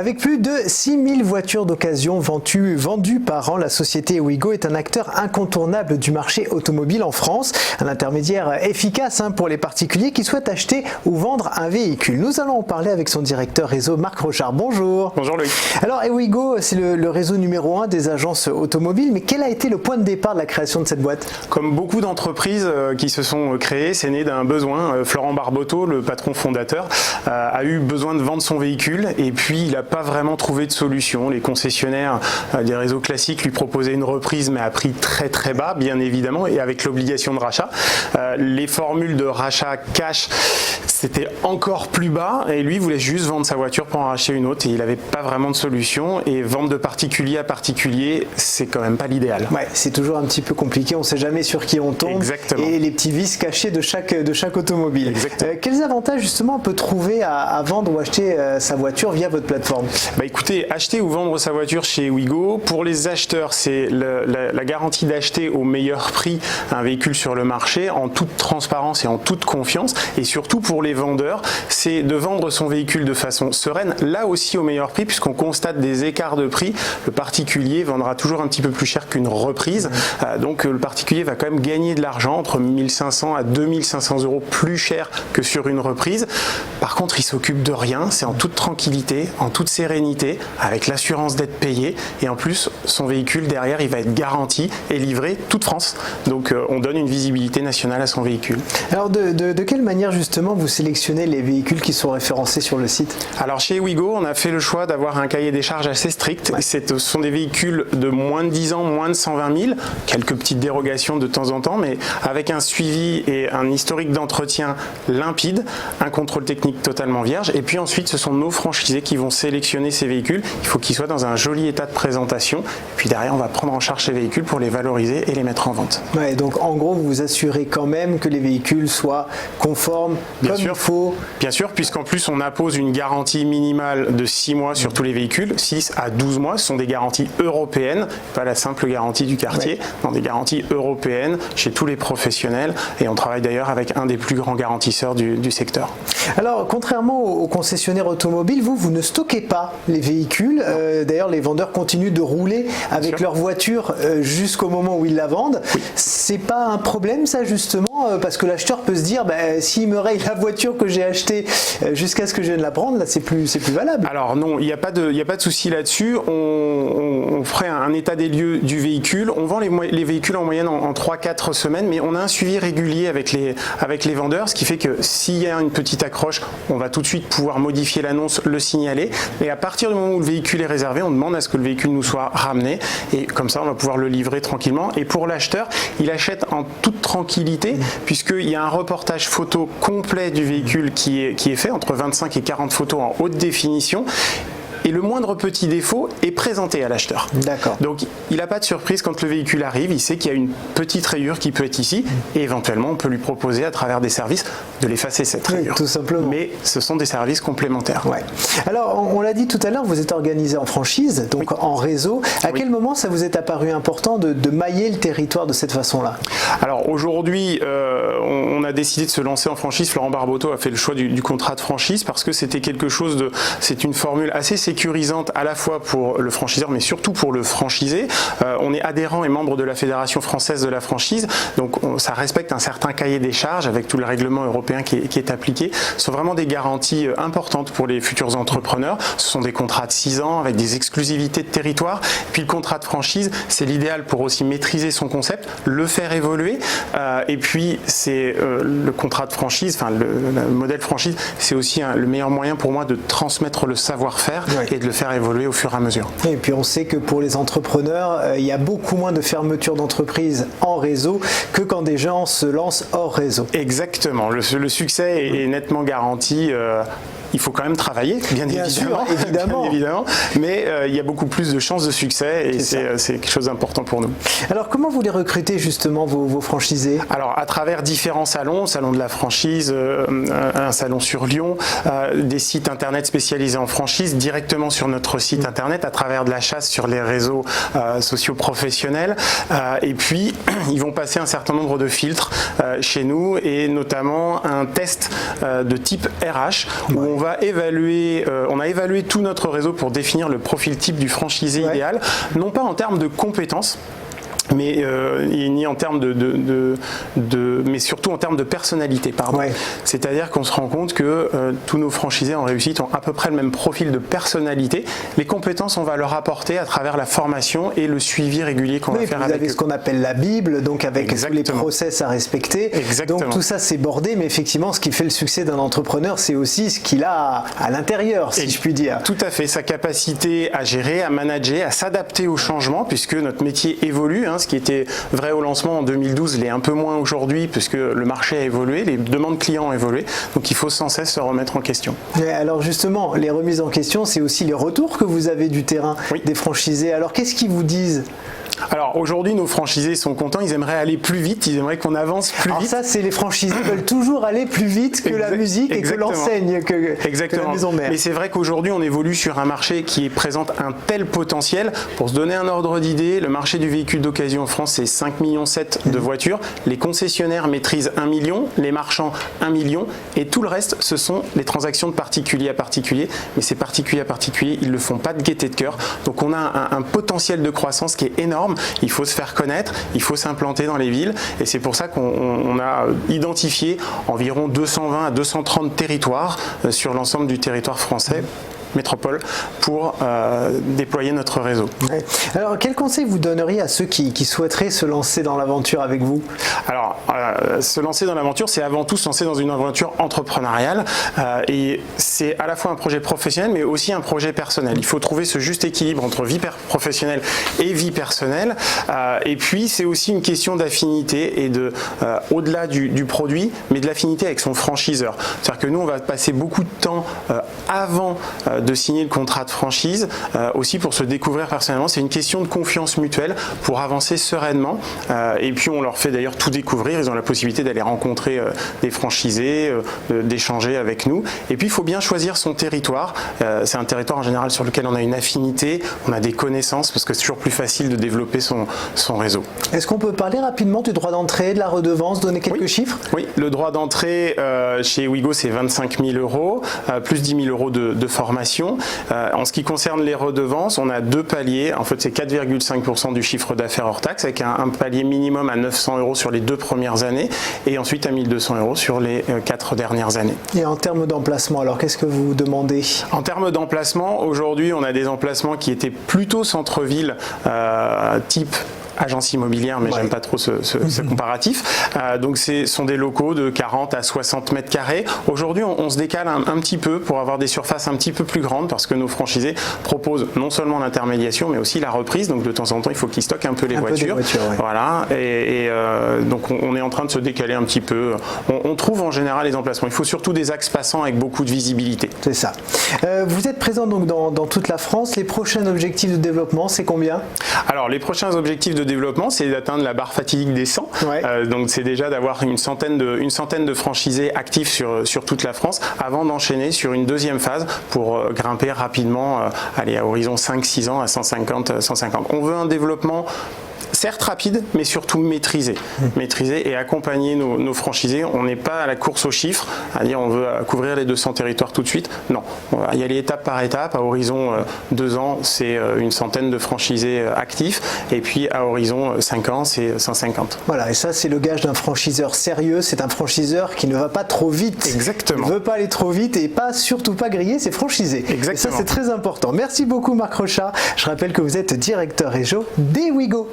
Avec plus de 6000 voitures d'occasion vendues par an, la société Ewigo est un acteur incontournable du marché automobile en France. Un intermédiaire efficace pour les particuliers qui souhaitent acheter ou vendre un véhicule. Nous allons en parler avec son directeur réseau, Marc Rochard. Bonjour. Bonjour Loïc. Alors Ewigo, c'est le réseau numéro 1 des agences automobiles, mais quel a été le point de départ de la création de cette boîte? Comme beaucoup d'entreprises qui se sont créées, c'est né d'un besoin. Florent Barboteau, le patron fondateur, a eu besoin de vendre son véhicule et puis il n'a pas vraiment trouvé de solution. Les concessionnaires des réseaux classiques lui proposaient une reprise mais à prix très très bas, bien évidemment, et avec l'obligation de rachat. Les formules de rachat cash, c'était encore plus bas et lui voulait juste vendre sa voiture pour en racheter une autre et il n'avait pas vraiment de solution. Et vendre de particulier à particulier, c'est quand même pas l'idéal. Ouais, c'est toujours un petit peu compliqué, on ne sait jamais sur qui on tombe. Exactement. Et les petits vices cachés de chaque automobile. Quels avantages justement on peut trouver à vendre ou acheter sa voiture via votre plateforme? Écoutez, acheter ou vendre sa voiture chez Ewigo, pour les acheteurs, c'est la garantie d'acheter au meilleur prix un véhicule sur le marché en toute transparence et en toute confiance. Et surtout pour les vendeurs, c'est de vendre son véhicule de façon sereine, là aussi au meilleur prix, puisqu'on constate des écarts de prix. Le particulier vendra toujours un petit peu plus cher qu'une reprise. Donc le particulier va quand même gagner de l'argent, entre 1500 à 2500 euros plus cher que sur une reprise. Par contre, il s'occupe de rien, c'est en toute tranquillité, en toute sérénité, avec l'assurance d'être payé. Et en plus, son véhicule derrière, il va être garanti et livré toute France. Donc on donne une visibilité nationale à son véhicule. Alors de quelle manière justement vous sélectionnez les véhicules qui sont référencés sur le site? Alors chez Ewigo, on a fait le choix d'avoir un cahier des charges assez strict. Ouais. Ce sont des véhicules de moins de 10 ans, moins de 120 000, quelques petites dérogations de temps en temps, mais avec un suivi et un historique d'entretien limpide, un contrôle technique totalement vierge. Et puis ensuite, ce sont nos franchisés qui vont sélectionner ces véhicules. Il faut qu'ils soient dans un joli état de présentation. Et puis derrière, on va prendre en charge ces véhicules pour les valoriser et les mettre en vente. Ouais, donc en gros, vous vous assurez quand même que les véhicules soient conformes comme il faut. Bien sûr, puisqu'en plus, on impose une garantie minimale de 6 mois sur tous les véhicules, 6 à 12 mois. Ce sont des garanties européennes, pas la simple garantie du quartier, non, des garanties européennes chez tous les professionnels. Et on travaille d'ailleurs avec un des plus grands garantisseurs du secteur. Alors, contrairement aux concessionnaires automobiles, vous ne stockez pas les véhicules. D'ailleurs, les vendeurs continuent de rouler avec leur voiture jusqu'au moment où ils la vendent. Oui. C'est pas un problème, ça, justement, parce que l'acheteur peut se dire, s'il me raye la voiture que j'ai achetée jusqu'à ce que je vienne la prendre, là, c'est plus valable. Alors non, il n'y a pas de souci là-dessus. On ferait un état des lieux du véhicule. On vend les véhicules en moyenne en 3-4 semaines, mais on a un suivi régulier avec les vendeurs, ce qui fait que s'il y a une petite accroche, on va tout de suite pouvoir modifier l'annonce, le signaler. Et à partir du moment où le véhicule est réservé, on demande à ce que le véhicule nous soit ramené. Et comme ça, on va pouvoir le livrer tranquillement. Et pour l'acheteur, il achète en toute tranquillité, puisqu'il y a un reportage photo complet du véhicule qui est fait, entre 25 et 40 photos en haute définition. Et le moindre petit défaut est présenté à l'acheteur. D'accord. Donc il n'a pas de surprise quand le véhicule arrive, il sait qu'il y a une petite rayure qui peut être ici et éventuellement on peut lui proposer à travers des services de l'effacer cette rayure. Tout simplement. Mais ce sont des services complémentaires. Ouais. Alors on l'a dit tout à l'heure, vous êtes organisé en franchise, donc en réseau. À quel moment ça vous est apparu important de mailler le territoire de cette façon-là? Alors aujourd'hui, on a décidé de se lancer en franchise. Florent Barboteau a fait le choix du contrat de franchise parce que c'était quelque chose c'est une formule assez sécurisante à la fois pour le franchiseur mais surtout pour le franchisé. On est adhérent et membre de la Fédération française de la franchise, donc ça respecte un certain cahier des charges avec tout le règlement européen qui est appliqué. Ce sont vraiment des garanties importantes pour les futurs entrepreneurs. Ce sont des contrats de 6 ans avec des exclusivités de territoire. Et puis le contrat de franchise, c'est l'idéal pour aussi maîtriser son concept, le faire évoluer. Et puis c'est le contrat de franchise, enfin le modèle franchise, c'est aussi le meilleur moyen pour moi de transmettre le savoir-faire et de le faire évoluer au fur et à mesure. Et puis on sait que pour les entrepreneurs, il y a beaucoup moins de fermetures d'entreprises en réseau que quand des gens se lancent hors réseau. Exactement, le succès est nettement garanti. Il faut quand même travailler, bien évidemment, mais il y a beaucoup plus de chances de succès et c'est quelque chose d'important pour nous. Alors comment vous les recrutez justement vos franchisés? Alors à travers différents salons, salon de la franchise, un salon sur Lyon, des sites internet spécialisés en franchise, directement sur notre site internet, à travers de la chasse sur les réseaux sociaux professionnels, et puis ils vont passer un certain nombre de filtres chez nous et notamment un test de type RH où on va évaluer, on a évalué tout notre réseau pour définir le profil type du franchisé idéal, non pas en termes de compétences, mais ni en termes mais surtout en termes de personnalité, pardon. Ouais. C'est-à-dire qu'on se rend compte que tous nos franchisés en réussite ont à peu près le même profil de personnalité. Les compétences, on va leur apporter à travers la formation et le suivi régulier qu'on va faire avec eux. Vous avez ce qu'on appelle la Bible, donc avec tous les process à respecter. Exactement. Donc tout ça c'est bordé, mais effectivement ce qui fait le succès d'un entrepreneur, c'est aussi ce qu'il a à l'intérieur, si je puis dire. Tout à fait, sa capacité à gérer, à manager, à s'adapter aux changements, puisque notre métier évolue. Ce qui était vrai au lancement en 2012 l'est un peu moins aujourd'hui puisque le marché a évolué, les demandes clients ont évolué, donc il faut sans cesse se remettre en question. Et alors justement, les remises en question, c'est aussi les retours que vous avez du terrain des franchisés. Alors qu'est-ce qu'ils vous disent ? Alors aujourd'hui, nos franchisés sont contents, ils aimeraient aller plus vite, ils aimeraient qu'on avance plus vite. Alors ça, c'est les franchisés veulent toujours aller plus vite que la musique et que l'enseigne, que la maison mère. Mais c'est vrai qu'aujourd'hui, on évolue sur un marché qui présente un tel potentiel. Pour se donner un ordre d'idée, le marché du véhicule d'occasion en France, c'est 5,7 millions de voitures. Les concessionnaires maîtrisent 1 million, les marchands 1 million, et tout le reste, ce sont les transactions de particulier à particulier. Mais ces particuliers à particulier, ils ne le font pas de gaieté de cœur. Donc on a un potentiel de croissance qui est énorme. Il faut se faire connaître, il faut s'implanter dans les villes et c'est pour ça qu'on a identifié environ 220 à 230 territoires sur l'ensemble du territoire français métropole pour déployer notre réseau. Ouais. Alors quel conseil vous donneriez à ceux qui souhaiteraient se lancer dans l'aventure avec vous ? Alors se lancer dans l'aventure, c'est avant tout se lancer dans une aventure entrepreneuriale et c'est à la fois un projet professionnel mais aussi un projet personnel. Il faut trouver ce juste équilibre entre vie professionnelle et vie personnelle et puis c'est aussi une question d'affinité et au-delà du produit mais de l'affinité avec son franchiseur. C'est-à-dire que nous on va passer beaucoup de temps avant de signer le contrat de franchise, aussi pour se découvrir personnellement. C'est une question de confiance mutuelle pour avancer sereinement. Et puis on leur fait d'ailleurs tout découvrir. Ils ont la possibilité d'aller rencontrer des franchisés, d'échanger avec nous. Et puis il faut bien choisir son territoire. C'est un territoire en général sur lequel on a une affinité, on a des connaissances, parce que c'est toujours plus facile de développer son réseau. Est-ce qu'on peut parler rapidement du droit d'entrée, de la redevance, donner quelques chiffres ? Oui, le droit d'entrée chez Wigo, c'est 25 000 €, plus 10 000 € de formation. En ce qui concerne les redevances, on a deux paliers. En fait, c'est 4,5% du chiffre d'affaires hors taxe, avec un palier minimum à 900 € sur les 2 premières années, et ensuite à 1 200 € sur les 4 dernières années. Et en termes d'emplacement, alors qu'est-ce que vous demandez ? En termes d'emplacement, aujourd'hui, on a des emplacements qui étaient plutôt centre-ville, type agence immobilière, mais j'aime pas trop ce comparatif. Donc ce sont des locaux de 40 à 60 mètres carrés. Aujourd'hui, on se décale un petit peu pour avoir des surfaces un petit peu plus grandes parce que nos franchisés proposent non seulement l'intermédiation, mais aussi la reprise. Donc de temps en temps, il faut qu'ils stockent un peu les voitures. Voilà. Et donc on est en train de se décaler un petit peu. On trouve en général les emplacements. Il faut surtout des axes passants avec beaucoup de visibilité. C'est ça. Vous êtes présent donc dans toute la France. Les prochains objectifs de développement, c'est combien ? Alors les prochains objectifs de développement, c'est d'atteindre la barre fatidique des 100. Donc c'est déjà d'avoir une centaine de franchisés actifs sur toute la France avant d'enchaîner sur une deuxième phase pour grimper rapidement aller à horizon 5-6 ans à 150. On veut un développement certes rapide, mais surtout maîtrisé. Maîtrisé et accompagner nos franchisés. On n'est pas à la course aux chiffres, à dire on veut couvrir les 200 territoires tout de suite. Non, on va y aller étape par étape. À horizon 2 ans, c'est une centaine de franchisés actifs. Et puis à horizon 5 ans, c'est 150. Voilà, et ça c'est le gage d'un franchiseur sérieux. C'est un franchiseur qui ne va pas trop vite. Exactement. Il ne veut pas aller trop vite et surtout pas griller ses franchisés. Exactement. Et ça c'est très important. Merci beaucoup Marc Rochat. Je rappelle que vous êtes directeur réseau des Wigo.